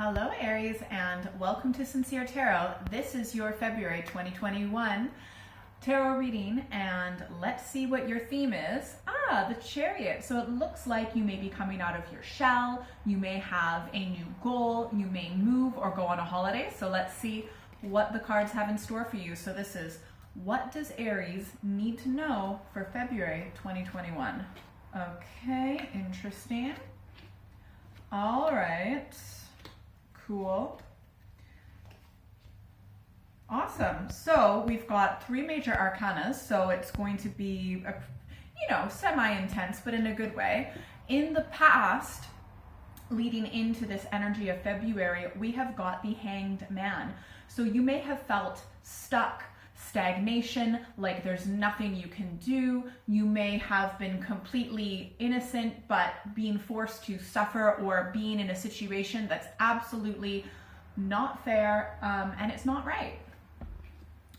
Hello Aries and welcome to Sincere Tarot. This is your February 2021 tarot reading and let's see what your theme is. The Chariot. So it looks like you may be coming out of your shell, you may have a new goal, you may move or go on a holiday. So let's see what the cards have in store for you. So this is, what does Aries need to know for February 2021? Okay, interesting. All right. Cool. Awesome. So we've got three major arcanas, so it's going to be, semi-intense, but in a good way. In the past, leading into this energy of February, we have got the Hanged Man. So you may have felt stuck, stagnation, like there's nothing you can do. You may have been completely innocent, but being forced to suffer or being in a situation that's absolutely not fair, and it's not right.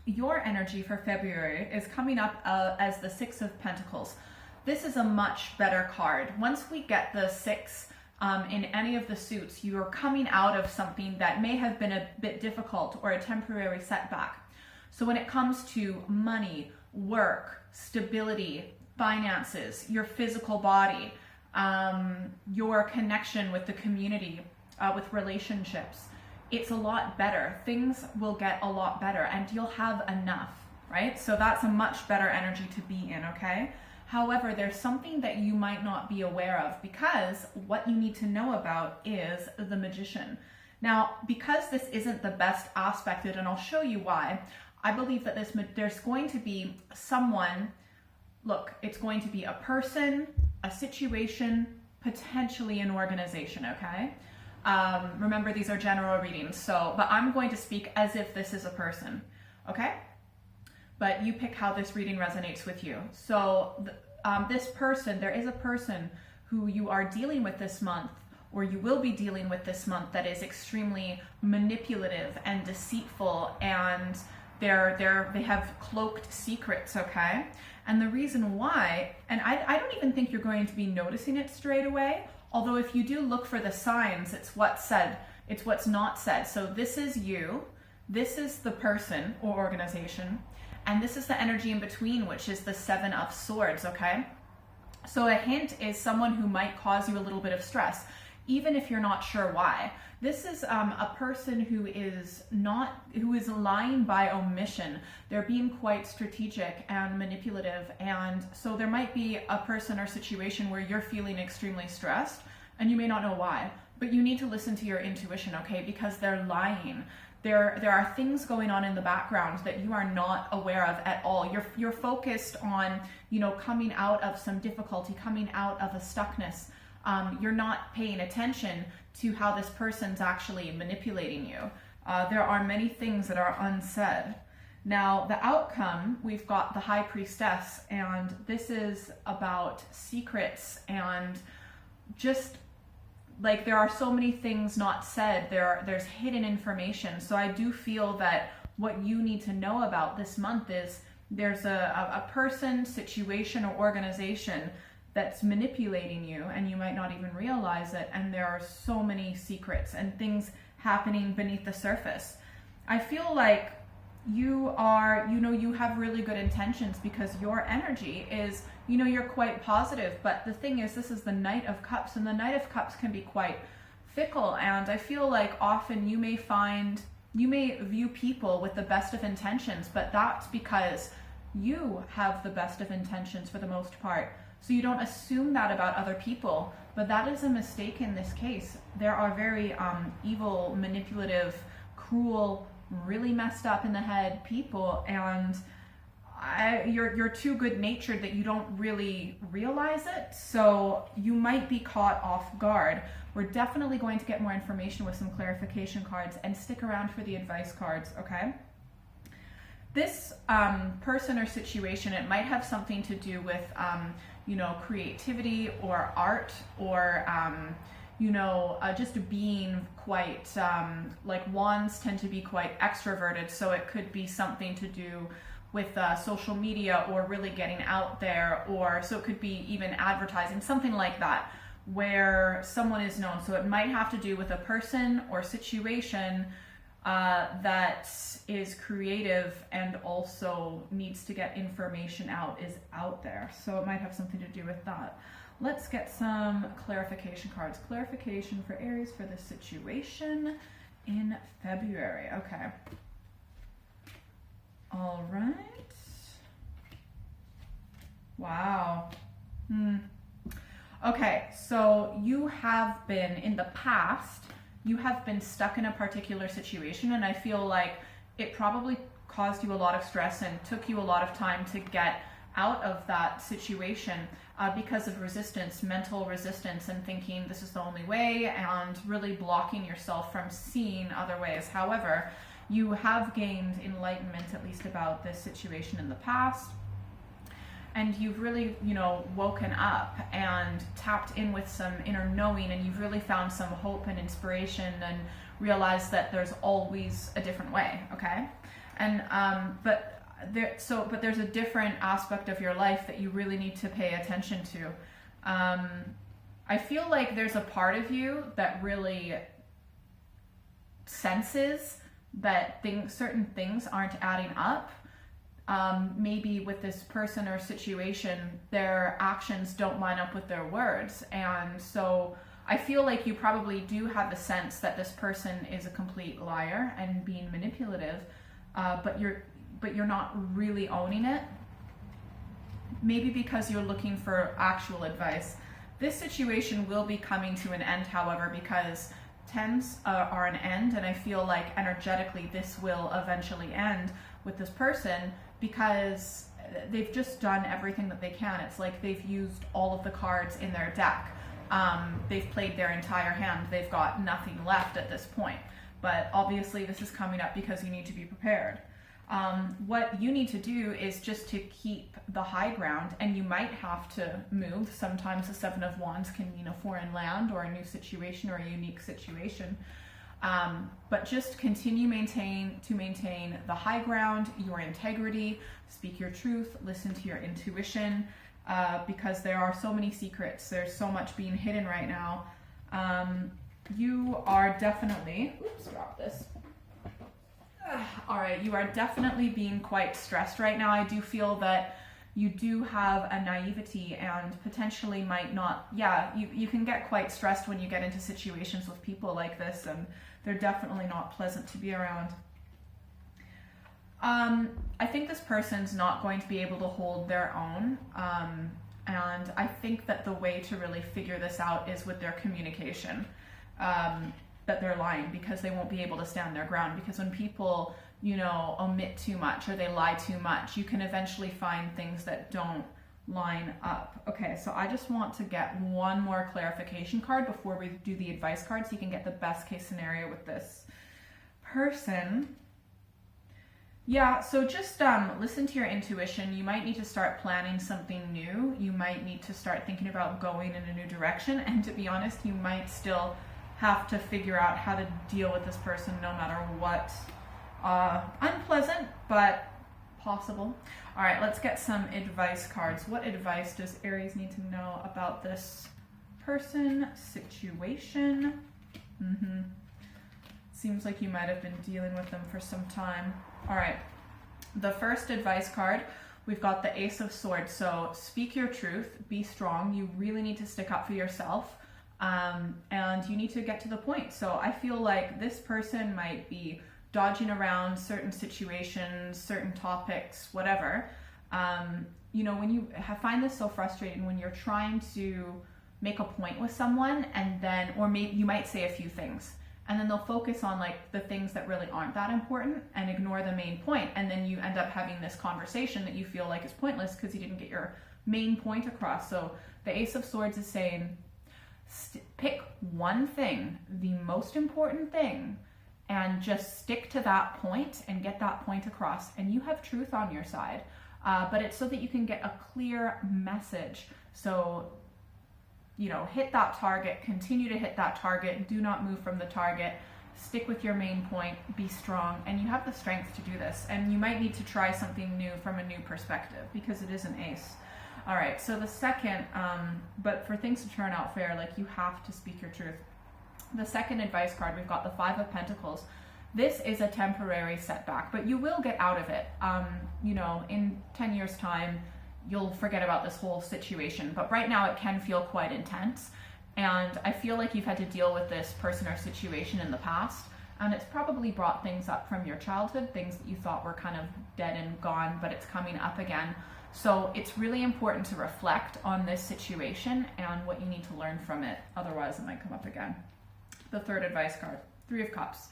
Your energy for February is coming up as the Six of Pentacles. This is a much better card. Once we get the six in any of the suits, you are coming out of something that may have been a bit difficult or a temporary setback. So when it comes to money, work, stability, finances, your physical body, your connection with the community, with relationships, it's a lot better. Things will get a lot better and you'll have enough, right? So that's a much better energy to be in, okay? However, there's something that you might not be aware of because what you need to know about is the Magician. Now, because this isn't the best aspected, and I'll show you why, I believe that there's going to be someone, look, it's going to be a person, a situation, potentially an organization, okay? Remember, these are general readings, but I'm going to speak as if this is a person, okay? But you pick how this reading resonates with you. So this person, there is a person who you are dealing with this month, or you will be dealing with this month, that is extremely manipulative and deceitful, and they have cloaked secrets, okay? And the reason why, and I don't even think you're going to be noticing it straight away, although if you do look for the signs, it's what's said, it's what's not said. So this is you, this is the person or organization, and this is the energy in between, which is the Seven of Swords, okay? So a hint is someone who might cause you a little bit of stress, even if you're not sure why. This is a person who is lying by omission. They're being quite strategic and manipulative, and so there might be a person or situation where you're feeling extremely stressed and you may not know why, but you need to listen to your intuition, okay? Because they're lying. There are things going on in the background that you are not aware of at all. You're focused on, coming out of some difficulty, coming out of a stuckness. You're not paying attention to how this person's actually manipulating you. There are many things that are unsaid. Now, the outcome, we've got the High Priestess, and this is about secrets and just like there are so many things not said. There's hidden information. So I do feel that what you need to know about this month is there's a person, situation, or organization that's manipulating you, and you might not even realize it, and there are so many secrets and things happening beneath the surface. I feel like you have really good intentions because your energy is, you're quite positive, but the thing is, this is the Knight of Cups, and the Knight of Cups can be quite fickle, and I feel like often you may view people with the best of intentions, but that's because you have the best of intentions for the most part. So you don't assume that about other people, but that is a mistake in this case. There are very evil, manipulative, cruel, really messed up in the head people, and you're too good-natured that you don't really realize it, so you might be caught off guard. We're definitely going to get more information with some clarification cards, and stick around for the advice cards, okay? This person or situation, it might have something to do with creativity or art, or just being quite like wands tend to be quite extroverted, so it could be something to do with social media or really getting out there, or so it could be even advertising, something like that. where someone is known. So it might have to do with a person or situation that is creative and also needs to get information out, is out there. So it might have something to do with that. Let's get some clarification cards. Clarification for Aries for this situation in February. Okay. All right. Wow. Okay, so you have been, in the past, you have been stuck in a particular situation, and I feel like it probably caused you a lot of stress and took you a lot of time to get out of that situation because of resistance, mental resistance, and thinking this is the only way, and really blocking yourself from seeing other ways. However, you have gained enlightenment, at least about this situation in the past, and you've really, woken up and tapped in with some inner knowing, and you've really found some hope and inspiration and realized that there's always a different way, okay? And but there's a different aspect of your life that you really need to pay attention to. I feel like there's a part of you that really senses that certain things aren't adding up. Maybe with this person or situation, their actions don't line up with their words. And so I feel like you probably do have a sense that this person is a complete liar and being manipulative, but you're not really owning it. Maybe because you're looking for actual advice. This situation will be coming to an end, however, because 10s are an end, and I feel like energetically this will eventually end with this person, because they've just done everything that they can. It's like they've used all of the cards in their deck. They've played their entire hand. They've got nothing left at this point. But obviously this is coming up because you need to be prepared. What you need to do is just to keep the high ground, and you might have to move. Sometimes the 7 of Wands can mean a foreign land or a new situation or a unique situation. But just continue to maintain the high ground, your integrity, speak your truth, listen to your intuition, because there are so many secrets. There's so much being hidden right now. You are definitely, drop this. All right, you are definitely being quite stressed right now. I do feel that you do have a naivety and potentially might not, you can get quite stressed when you get into situations with people like this, and they're definitely not pleasant to be around. I think this person's not going to be able to hold their own, and I think that the way to really figure this out is with their communication, that they're lying, because they won't be able to stand their ground. Because when people, omit too much or they lie too much, you can eventually find things that don't line up. Okay, so I just want to get one more clarification card before we do the advice card, so you can get the best case scenario with this person. Yeah, so just listen to your intuition. You might need to start planning something new. You might need to start thinking about going in a new direction, and to be honest, you might still have to figure out how to deal with this person no matter what. Unpleasant, but possible. All right, let's get some advice cards. What advice does Aries need to know about this person, situation? Seems like you might have been dealing with them for some time. All right, the first advice card, we've got the Ace of Swords. So speak your truth, be strong. You really need to stick up for yourself, and you need to get to the point. So I feel like this person might be dodging around certain situations, certain topics, whatever. When you find this so frustrating when you're trying to make a point with someone, and then, or maybe you might say a few things, and then they'll focus on like the things that really aren't that important and ignore the main point. And then you end up having this conversation that you feel like is pointless because you didn't get your main point across. So the Ace of Swords is saying, pick one thing, the most important thing, and just stick to that point and get that point across. And you have truth on your side, but it's so that you can get a clear message. So, hit that target, continue to hit that target, do not move from the target, stick with your main point, be strong, and you have the strength to do this. And you might need to try something new from a new perspective because it is an ace. All right, so the second, but for things to turn out fair, like you have to speak your truth. The second advice card, we've got the Five of Pentacles. This is a temporary setback, but you will get out of it. You know, in 10 years' time, you'll forget about this whole situation. But right now it can feel quite intense. And I feel like you've had to deal with this person or situation in the past. And it's probably brought things up from your childhood, things that you thought were kind of dead and gone, but it's coming up again. So it's really important to reflect on this situation and what you need to learn from it. Otherwise, it might come up again. The third advice card, Three of Cups.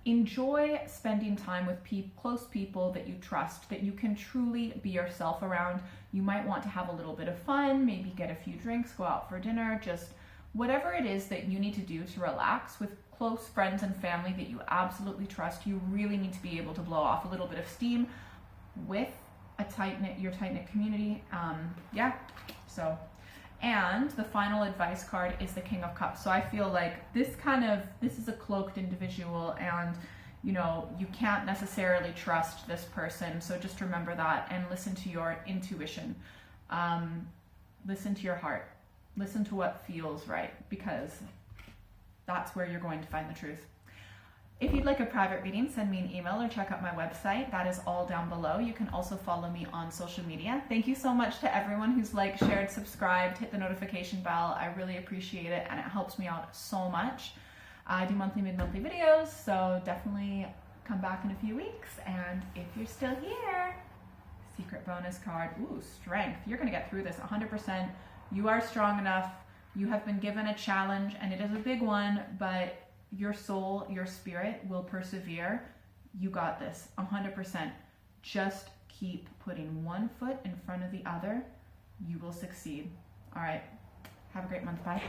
Enjoy spending time with close people that you trust, that you can truly be yourself around. You might want to have a little bit of fun, maybe get a few drinks, go out for dinner, just whatever it is that you need to do to relax with close friends and family that you absolutely trust. You really need to be able to blow off a little bit of steam with your tight-knit community. And the final advice card is the King of Cups. So I feel like this is a cloaked individual, and you know, you can't necessarily trust this person. So just remember that and listen to your intuition. Listen to your heart. Listen to what feels right, because that's where you're going to find the truth. If you'd like a private reading, send me an email or check out my website. That is all down below. You can also follow me on social media. Thank you so much to everyone who's liked, shared, subscribed, hit the notification bell. I really appreciate it, and it helps me out so much. I do monthly, mid-monthly videos, so definitely come back in a few weeks. And if you're still here, secret bonus card, ooh, strength. You're gonna get through this 100%. You are strong enough. You have been given a challenge, and it is a big one, but your soul, your spirit will persevere. You got this, 100%. Just keep putting one foot in front of the other. You will succeed. All right, have a great month. Bye.